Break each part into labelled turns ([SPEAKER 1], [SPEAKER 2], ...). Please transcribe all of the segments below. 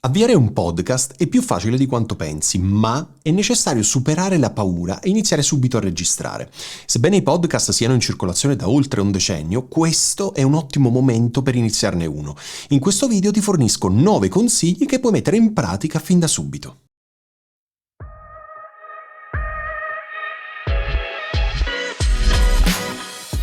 [SPEAKER 1] Avviare un podcast è più facile di quanto pensi, ma è necessario superare la paura e iniziare subito a registrare. Sebbene i podcast siano in circolazione da oltre un decennio, questo è un ottimo momento per iniziarne uno. In questo video ti fornisco 9 consigli che puoi mettere in pratica fin da subito.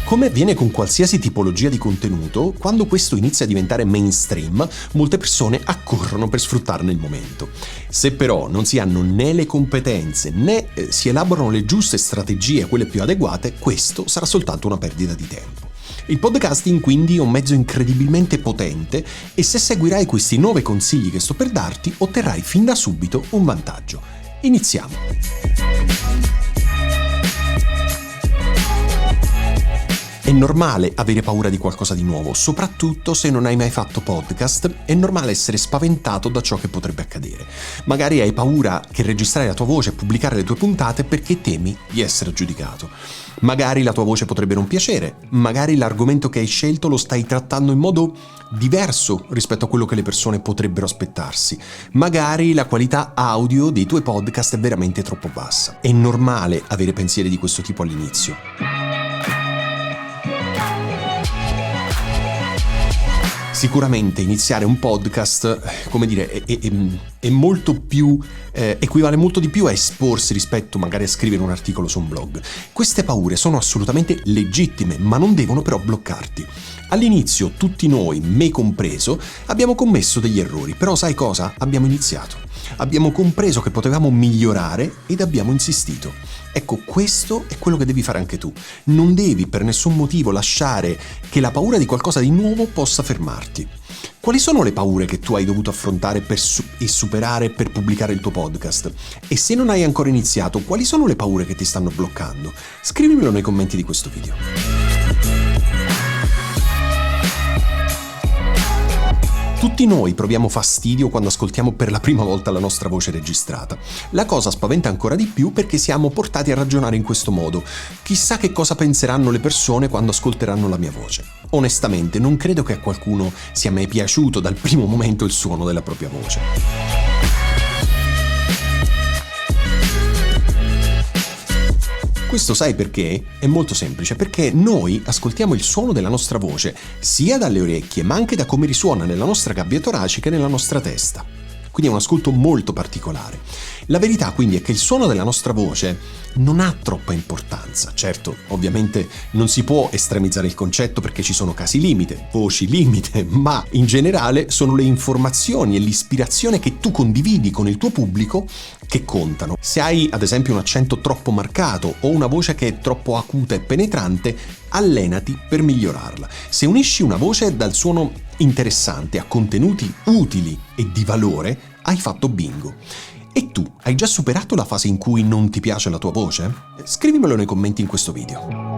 [SPEAKER 1] Come avviene con qualsiasi tipologia di contenuto, quando questo inizia a diventare mainstream, molte persone accorrono per sfruttarne il momento. Se però non si hanno né le competenze né si elaborano le giuste strategie, quelle più adeguate, questo sarà soltanto una perdita di tempo. Il podcasting quindi è un mezzo incredibilmente potente e se seguirai questi 9 consigli che sto per darti, otterrai fin da subito un vantaggio. Iniziamo! È normale avere paura di qualcosa di nuovo, soprattutto se non hai mai fatto podcast, è normale essere spaventato da ciò che potrebbe accadere. Magari hai paura che registrare la tua voce e pubblicare le tue puntate perché temi di essere giudicato. Magari la tua voce potrebbe non piacere, magari l'argomento che hai scelto lo stai trattando in modo diverso rispetto a quello che le persone potrebbero aspettarsi. Magari la qualità audio dei tuoi podcast è veramente troppo bassa. È normale avere pensieri di questo tipo all'inizio. Sicuramente iniziare un podcast, come dire, è molto più, equivale molto di più a esporsi rispetto magari a scrivere un articolo su un blog. Queste paure sono assolutamente legittime, ma non devono però bloccarti. All'inizio tutti noi, me compreso, abbiamo commesso degli errori, però sai cosa? Abbiamo iniziato. Abbiamo compreso che potevamo migliorare ed abbiamo insistito. Ecco, questo è quello che devi fare anche tu. Non devi per nessun motivo lasciare che la paura di qualcosa di nuovo possa fermarti. Quali sono le paure che tu hai dovuto affrontare e superare per pubblicare il tuo podcast? E se non hai ancora iniziato, quali sono le paure che ti stanno bloccando? Scrivimelo nei commenti di questo video. Tutti noi proviamo fastidio quando ascoltiamo per la prima volta la nostra voce registrata. La cosa spaventa ancora di più perché siamo portati a ragionare in questo modo. Chissà che cosa penseranno le persone quando ascolteranno la mia voce. Onestamente, non credo che a qualcuno sia mai piaciuto dal primo momento il suono della propria voce. Questo sai perché? È molto semplice, perché noi ascoltiamo il suono della nostra voce sia dalle orecchie ma anche da come risuona nella nostra gabbia toracica e nella nostra testa. Quindi è un ascolto molto particolare. La verità quindi è che il suono della nostra voce non ha troppa importanza. Certo, ovviamente non si può estremizzare il concetto perché ci sono casi limite, voci limite, ma in generale sono le informazioni e l'ispirazione che tu condividi con il tuo pubblico che contano. Se hai ad esempio un accento troppo marcato o una voce che è troppo acuta e penetrante, allenati per migliorarla. Se unisci una voce dal suono interessante a contenuti utili e di valore, hai fatto bingo. E tu, hai già superato la fase in cui non ti piace la tua voce? Scrivimelo nei commenti in questo video.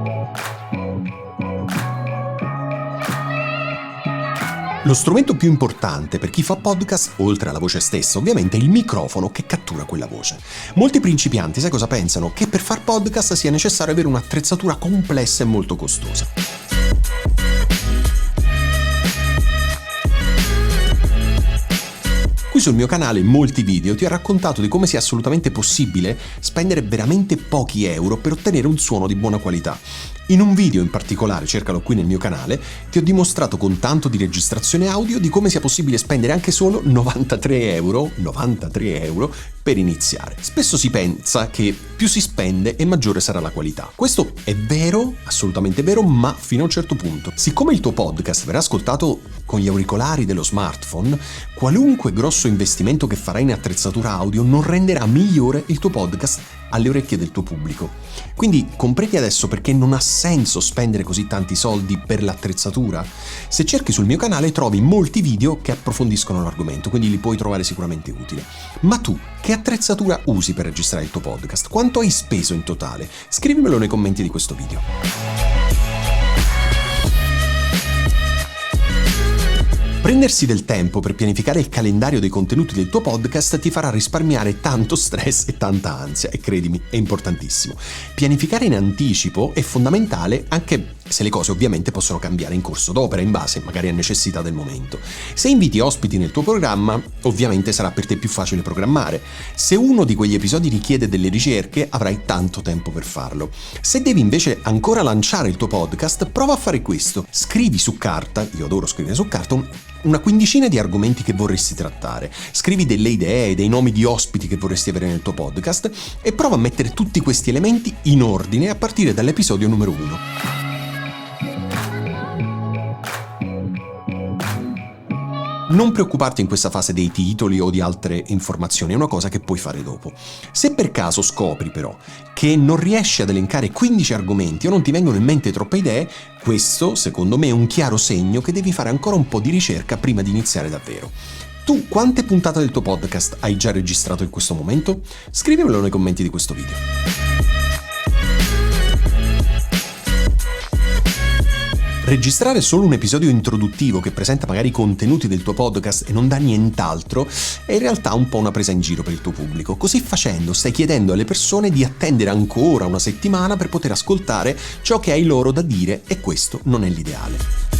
[SPEAKER 1] Lo strumento più importante per chi fa podcast, oltre alla voce stessa, ovviamente, è il microfono che cattura quella voce. Molti principianti, sai cosa pensano? Che per far podcast sia necessario avere un'attrezzatura complessa e molto costosa. Qui sul mio canale in molti video ti ho raccontato di come sia assolutamente possibile spendere veramente pochi euro per ottenere un suono di buona qualità. In un video in particolare, cercalo qui nel mio canale, ti ho dimostrato con tanto di registrazione audio di come sia possibile spendere anche solo 93 euro per iniziare. Spesso si pensa che più si spende e maggiore sarà la qualità. Questo è vero, assolutamente vero, ma fino a un certo punto. Siccome il tuo podcast verrà ascoltato con gli auricolari dello smartphone, qualunque grosso investimento che farai in attrezzatura audio non renderà migliore il tuo podcast alle orecchie del tuo pubblico. Quindi comprendi adesso perché non ha senso spendere così tanti soldi per l'attrezzatura? Se cerchi sul mio canale trovi molti video che approfondiscono l'argomento, quindi li puoi trovare sicuramente utili. Ma tu, che attrezzatura usi per registrare il tuo podcast? Quanto hai speso in totale? Scrivimelo nei commenti di questo video. Prendersi del tempo per pianificare il calendario dei contenuti del tuo podcast ti farà risparmiare tanto stress e tanta ansia, e credimi, è importantissimo. Pianificare in anticipo è fondamentale, anche se le cose ovviamente possono cambiare in corso d'opera, in base magari a necessità del momento. Se inviti ospiti nel tuo programma, ovviamente sarà per te più facile programmare. Se uno di quegli episodi richiede delle ricerche, avrai tanto tempo per farlo. Se devi invece ancora lanciare il tuo podcast, prova a fare questo. Scrivi su carta, io adoro scrivere su carta, una quindicina di argomenti che vorresti trattare. Scrivi delle idee, dei nomi di ospiti che vorresti avere nel tuo podcast e prova a mettere tutti questi elementi in ordine a partire dall'episodio numero 1. Non preoccuparti in questa fase dei titoli o di altre informazioni, è una cosa che puoi fare dopo. Se per caso scopri però che non riesci ad elencare 15 argomenti o non ti vengono in mente troppe idee, questo secondo me è un chiaro segno che devi fare ancora un po' di ricerca prima di iniziare davvero. Tu quante puntate del tuo podcast hai già registrato in questo momento? Scrivimelo nei commenti di questo video. Registrare solo un episodio introduttivo che presenta magari i contenuti del tuo podcast e non dà nient'altro è in realtà un po' una presa in giro per il tuo pubblico. Così facendo stai chiedendo alle persone di attendere ancora una settimana per poter ascoltare ciò che hai loro da dire, e questo non è l'ideale.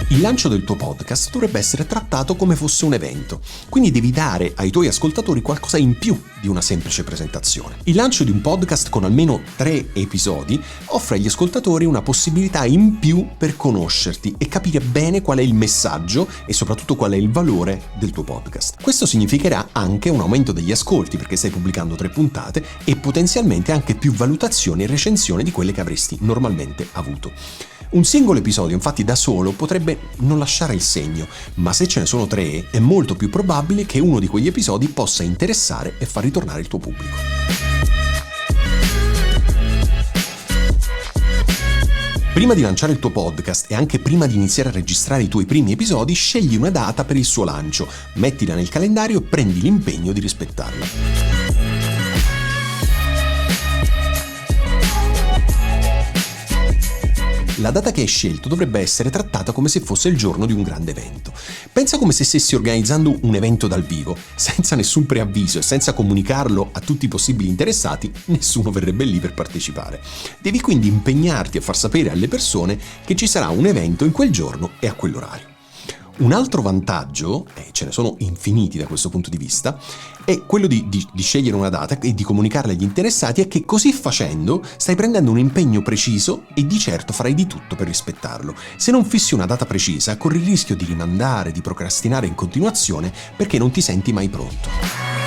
[SPEAKER 1] Il lancio del tuo podcast dovrebbe essere trattato come fosse un evento, quindi devi dare ai tuoi ascoltatori qualcosa in più di una semplice presentazione. Il lancio di un podcast con almeno 3 episodi offre agli ascoltatori una possibilità in più per conoscerti e capire bene qual è il messaggio e soprattutto qual è il valore del tuo podcast. Questo significherà anche un aumento degli ascolti, perché stai pubblicando 3 puntate, e potenzialmente anche più valutazioni e recensioni di quelle che avresti normalmente avuto. Un singolo episodio, infatti, da solo potrebbe non lasciare il segno, ma se ce ne sono 3 è molto più probabile che uno di quegli episodi possa interessare e far ritornare il tuo pubblico. Prima di lanciare il tuo podcast e anche prima di iniziare a registrare i tuoi primi episodi, scegli una data per il suo lancio, mettila nel calendario e prendi l'impegno di rispettarla. La data che hai scelto dovrebbe essere trattata come se fosse il giorno di un grande evento. Pensa come se stessi organizzando un evento dal vivo, senza nessun preavviso e senza comunicarlo a tutti i possibili interessati, nessuno verrebbe lì per partecipare. Devi quindi impegnarti a far sapere alle persone che ci sarà un evento in quel giorno e a quell'orario. Un altro vantaggio, e ce ne sono infiniti da questo punto di vista, è quello di scegliere una data e di comunicarla agli interessati, e che così facendo stai prendendo un impegno preciso e di certo farai di tutto per rispettarlo. Se non fissi una data precisa, corri il rischio di rimandare, di procrastinare in continuazione perché non ti senti mai pronto.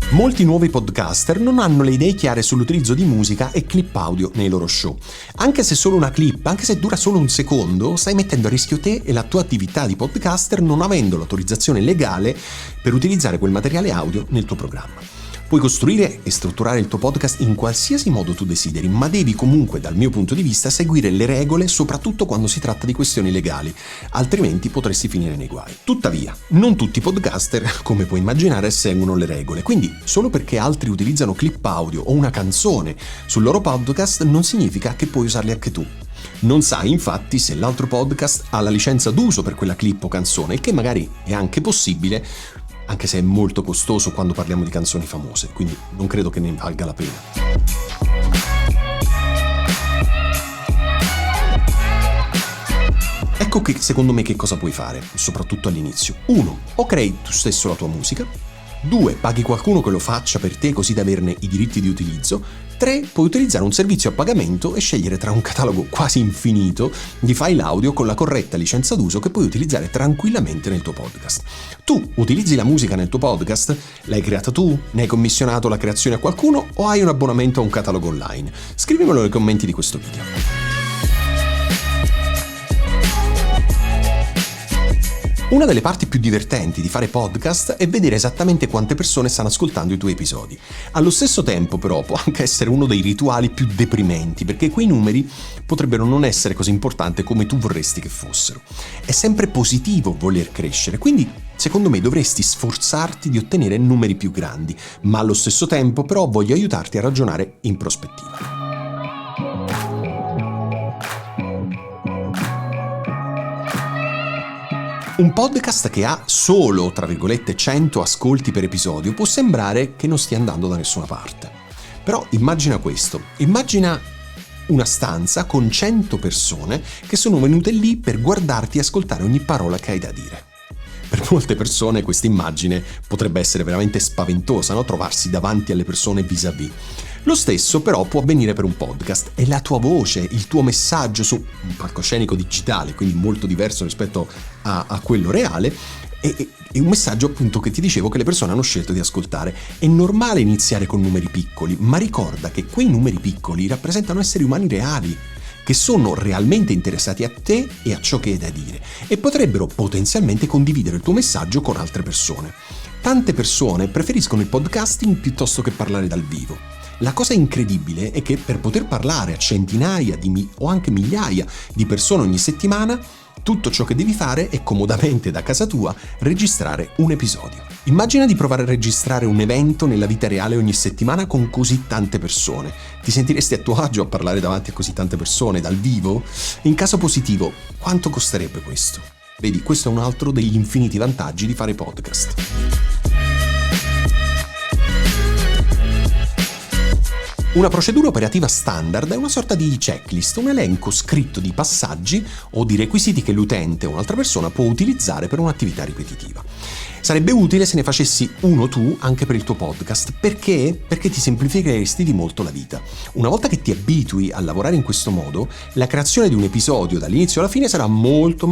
[SPEAKER 1] Molti nuovi podcaster non hanno le idee chiare sull'utilizzo di musica e clip audio nei loro show. Anche se solo una clip, anche se dura solo un secondo, stai mettendo a rischio te e la tua attività di podcaster non avendo l'autorizzazione legale per utilizzare quel materiale audio nel tuo programma. Puoi costruire e strutturare il tuo podcast in qualsiasi modo tu desideri, ma devi comunque, dal mio punto di vista, seguire le regole, soprattutto quando si tratta di questioni legali, altrimenti potresti finire nei guai. Tuttavia, non tutti i podcaster, come puoi immaginare, seguono le regole, quindi solo perché altri utilizzano clip audio o una canzone sul loro podcast non significa che puoi usarli anche tu. Non sai infatti se l'altro podcast ha la licenza d'uso per quella clip o canzone, il che magari è anche possibile, anche se è molto costoso quando parliamo di canzoni famose, quindi non credo che ne valga la pena. Ecco che secondo me che cosa puoi fare, soprattutto all'inizio. 1. O crei tu stesso la tua musica. 2. Paghi qualcuno che lo faccia per te così da averne i diritti di utilizzo. 3. Puoi utilizzare un servizio a pagamento e scegliere tra un catalogo quasi infinito di file audio con la corretta licenza d'uso che puoi utilizzare tranquillamente nel tuo podcast. Tu utilizzi la musica nel tuo podcast? L'hai creata tu? Ne hai commissionato la creazione a qualcuno o hai un abbonamento a un catalogo online? Scrivimelo nei commenti di questo video. Una delle parti più divertenti di fare podcast è vedere esattamente quante persone stanno ascoltando i tuoi episodi. Allo stesso tempo, però, può anche essere uno dei rituali più deprimenti, perché quei numeri potrebbero non essere così importanti come tu vorresti che fossero. È sempre positivo voler crescere, quindi Secondo me dovresti sforzarti di ottenere numeri più grandi, ma allo stesso tempo però voglio aiutarti a ragionare in prospettiva. Un podcast che ha solo, tra virgolette, 100 ascolti per episodio può sembrare che non stia andando da nessuna parte. Però immagina questo, immagina una stanza con 100 persone che sono venute lì per guardarti e ascoltare ogni parola che hai da dire. Per molte persone questa immagine potrebbe essere veramente spaventosa, no? Trovarsi davanti alle persone vis-à-vis. Lo stesso però può avvenire per un podcast, è la tua voce, il tuo messaggio su un palcoscenico digitale, quindi molto diverso rispetto a quello reale, e un messaggio appunto che ti dicevo che le persone hanno scelto di ascoltare. È normale iniziare con numeri piccoli, ma ricorda che quei numeri piccoli rappresentano esseri umani reali, che sono realmente interessati a te e a ciò che hai da dire e potrebbero potenzialmente condividere il tuo messaggio con altre persone. Tante persone preferiscono il podcasting piuttosto che parlare dal vivo. La cosa incredibile è che per poter parlare a centinaia o anche migliaia di persone ogni settimana, tutto ciò che devi fare è comodamente da casa tua registrare un episodio. Immagina di provare a registrare un evento nella vita reale ogni settimana con così tante persone. Ti sentiresti a tuo agio a parlare davanti a così tante persone dal vivo? In caso positivo, quanto costerebbe questo? Vedi, questo è un altro degli infiniti vantaggi di fare podcast. Una procedura operativa standard è una sorta di checklist, un elenco scritto di passaggi o di requisiti che l'utente o un'altra persona può utilizzare per un'attività ripetitiva. Sarebbe utile se ne facessi uno tu anche per il tuo podcast. Perché? Perché ti semplificheresti di molto la vita. Una volta che ti abitui a lavorare in questo modo, la creazione di un episodio dall'inizio alla fine sarà molto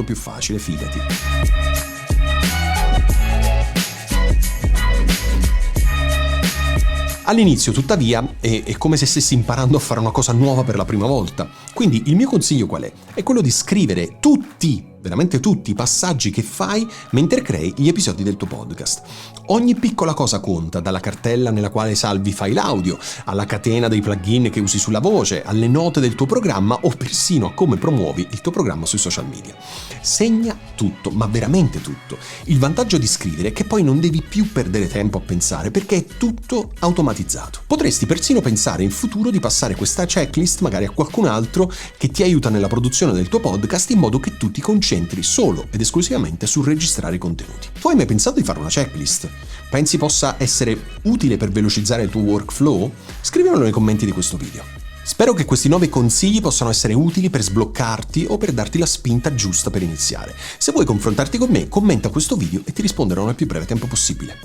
[SPEAKER 1] più facile, fidati. All'inizio, tuttavia, è come se stessi imparando a fare una cosa nuova per la prima volta. Quindi il mio consiglio qual è? È quello di scrivere veramente tutti i passaggi che fai mentre crei gli episodi del tuo podcast. Ogni piccola cosa conta, dalla cartella nella quale salvi file audio, alla catena dei plugin che usi sulla voce, alle note del tuo programma o persino a come promuovi il tuo programma sui social media. Segna tutto, ma veramente tutto. Il vantaggio di scrivere è che poi non devi più perdere tempo a pensare perché è tutto automatizzato. Potresti persino pensare in futuro di passare questa checklist magari a qualcun altro che ti aiuta nella produzione del tuo podcast in modo che tu ti concentri solo ed esclusivamente sul registrare i contenuti. Tu hai mai pensato di fare una checklist? Pensi possa essere utile per velocizzare il tuo workflow? Scrivimelo nei commenti di questo video. Spero che questi 9 consigli possano essere utili per sbloccarti o per darti la spinta giusta per iniziare. Se vuoi confrontarti con me, commenta questo video e ti risponderò nel più breve tempo possibile.